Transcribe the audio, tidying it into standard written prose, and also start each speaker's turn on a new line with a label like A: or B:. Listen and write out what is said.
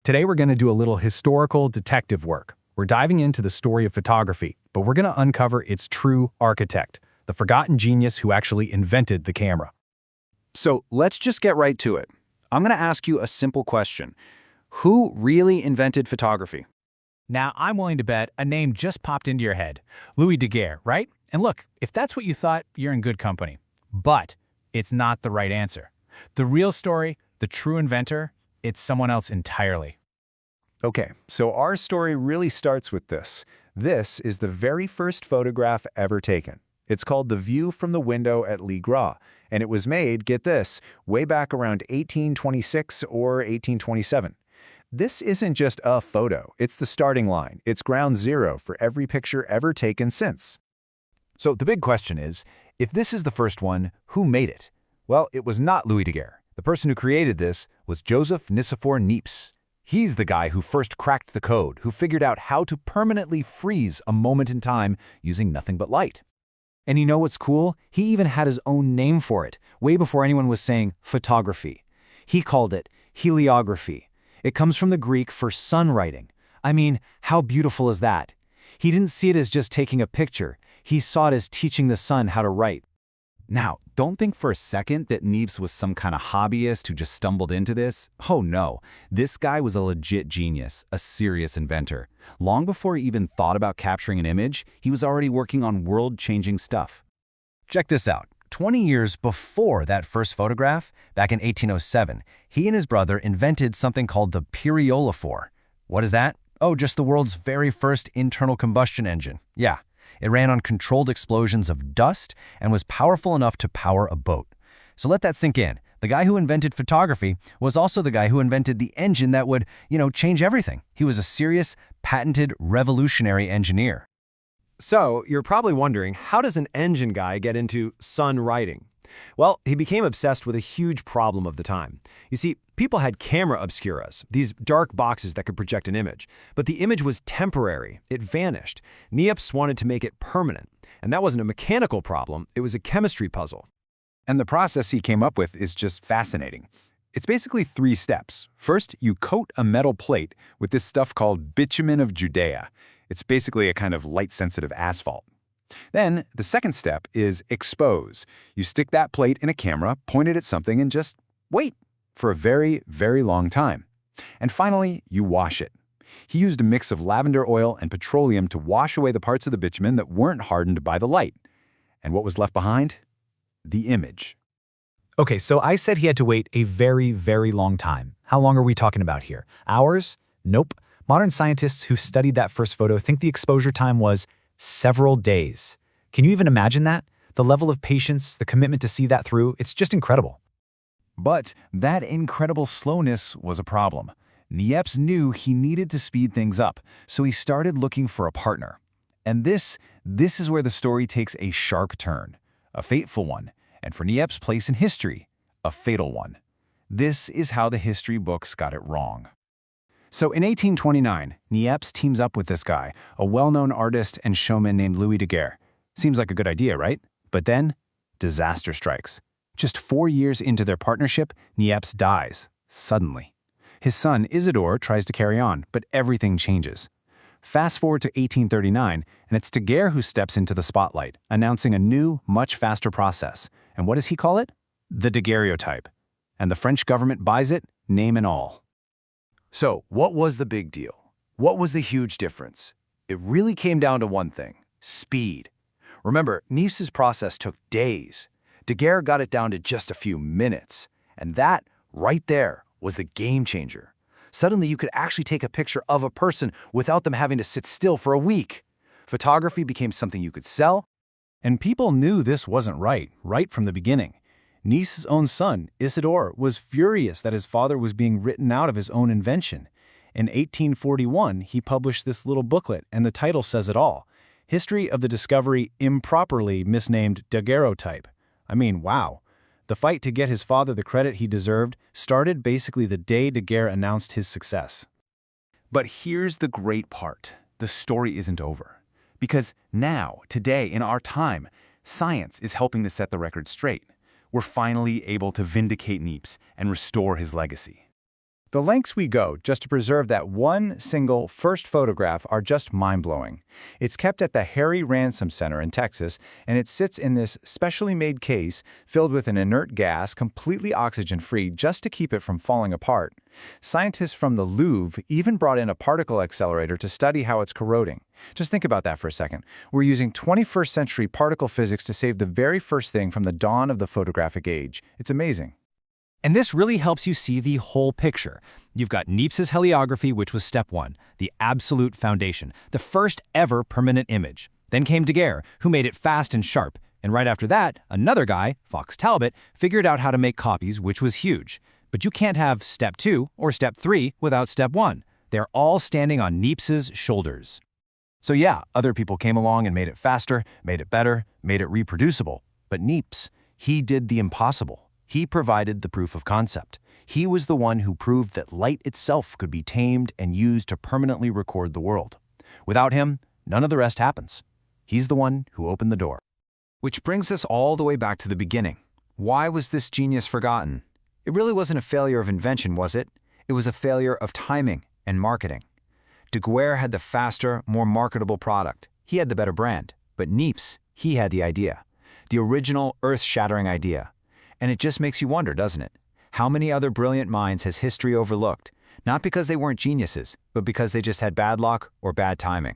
A: Today we're going to do a little historical detective work. We're diving into the story of photography, but we're going to uncover its true architect, the forgotten genius who actually invented the camera.
B: So let's just get right to it. I'm going to ask you a simple question. Who really invented photography?
C: Now, I'm willing to bet a name just popped into your head. Louis Daguerre, right? And look, if that's what you thought, you're in good company. But it's not the right answer. The real story, the true inventor, it's someone else entirely.
B: Okay, so our story really starts with this. This is the very first photograph ever taken. It's called The View from the Window at Gras, and it was made, get this, way back around 1826 or 1827. This isn't just a photo, it's the starting line. It's ground zero for every picture ever taken since.
D: So the big question is, if this is the first one, who made it? Well, it was not Louis Daguerre. The person who created this was Joseph Nicéphore Niépce. He's the guy who first cracked the code, who figured out how to permanently freeze a moment in time using nothing but light.
E: And you know what's cool? He even had his own name for it, way before anyone was saying photography. He called it Heliography. It comes from the Greek for sun writing. I mean, how beautiful is that? He didn't see it as just taking a picture. He saw it as teaching the sun how to write.
D: Now, don't think for a second that Niépce was some kind of hobbyist who just stumbled into this. Oh no, this guy was a legit genius, a serious inventor. Long before he even thought about capturing an image, he was already working on world-changing stuff.
F: Check this out. 20 years before that first photograph, back in 1807, he and his brother invented something called the Pyréolophore. What is that? Oh, just the world's very first internal combustion engine. Yeah. It ran on controlled explosions of dust and was powerful enough to power a boat. So let that sink in. The guy who invented photography was also the guy who invented the engine that would, change everything. He was a serious, patented, revolutionary engineer.
G: So, you're probably wondering, how does an engine guy get into sun writing? Well, he became obsessed with a huge problem of the time. You see, people had camera obscuras, these dark boxes that could project an image. But the image was temporary. It vanished. Niépce wanted to make it permanent. And that wasn't a mechanical problem, it was a chemistry puzzle.
A: And the process he came up with is just fascinating. It's basically 3 steps. First, you coat a metal plate with this stuff called bitumen of Judea. It's basically a kind of light-sensitive asphalt. Then, the second step is expose. You stick that plate in a camera, point it at something, and just wait for a very, very long time. And finally, you wash it. He used a mix of lavender oil and petroleum to wash away the parts of the bitumen that weren't hardened by the light. And what was left behind? The image.
E: Okay, so I said he had to wait a very, very long time. How long are we talking about here? Hours? Nope. Modern scientists who studied that first photo think the exposure time was several days. Can you even imagine that? The level of patience, the commitment to see that through, it's just incredible.
D: But that incredible slowness was a problem. Niépce knew he needed to speed things up, so he started looking for a partner. And this is where the story takes a sharp turn, a fateful one, and for Niépce's place in history, a fatal one. This is how the history books got it wrong.
A: So in 1829, Niépce teams up with this guy, a well-known artist and showman named Louis Daguerre. Seems like a good idea, right? But then, disaster strikes. Just 4 years into their partnership, Niépce dies, suddenly. His son, Isidore, tries to carry on, but everything changes. Fast forward to 1839, and it's Daguerre who steps into the spotlight, announcing a new, much faster process. And what does he call it? The Daguerreotype. And the French government buys it, name and all.
F: So, what was the big deal? What was the huge difference? It really came down to one thing: speed. Remember, Niépce's process took days. Daguerre got it down to just a few minutes. And that, right there, was the game changer. Suddenly, you could actually take a picture of a person without them having to sit still for a week. Photography became something you could sell.
E: And people knew this wasn't right from the beginning. Niépce's own son, Isidore, was furious that his father was being written out of his own invention. In 1841, he published this little booklet, and the title says it all: History of the Discovery Improperly Misnamed Daguerreotype. I mean, wow. The fight to get his father the credit he deserved started basically the day Daguerre announced his success.
D: But here's the great part. The story isn't over. Because now, today, in our time, science is helping to set the record straight. We're finally able to vindicate Niépce and restore his legacy.
B: The lengths we go just to preserve that one single first photograph are just mind-blowing. It's kept at the Harry Ransom Center in Texas, and it sits in this specially made case filled with an inert gas, completely oxygen-free, just to keep it from falling apart. Scientists from the Louvre even brought in a particle accelerator to study how it's corroding. Just think about that for a second. We're using 21st century particle physics to save the very first thing from the dawn of the photographic age. It's amazing.
F: And this really helps you see the whole picture. You've got Niépce's heliography, which was step one, the absolute foundation, the first ever permanent image. Then came Daguerre, who made it fast and sharp. And right after that, another guy, Fox Talbot, figured out how to make copies, which was huge. But you can't have step 2 or step 3 without step 1. They're all standing on Niépce's shoulders.
D: So yeah, other people came along and made it faster, made it better, made it reproducible. But Niépce, he did the impossible. He provided the proof of concept. He was the one who proved that light itself could be tamed and used to permanently record the world. Without him, none of the rest happens. He's the one who opened the door.
A: Which brings us all the way back to the beginning. Why was this genius forgotten? It really wasn't a failure of invention, was it? It was a failure of timing and marketing. Daguerre had the faster, more marketable product. He had the better brand. But Niépce, he had the idea. The original, earth-shattering idea. And it just makes you wonder, doesn't it? How many other brilliant minds has history overlooked? Not because they weren't geniuses, but because they just had bad luck or bad timing.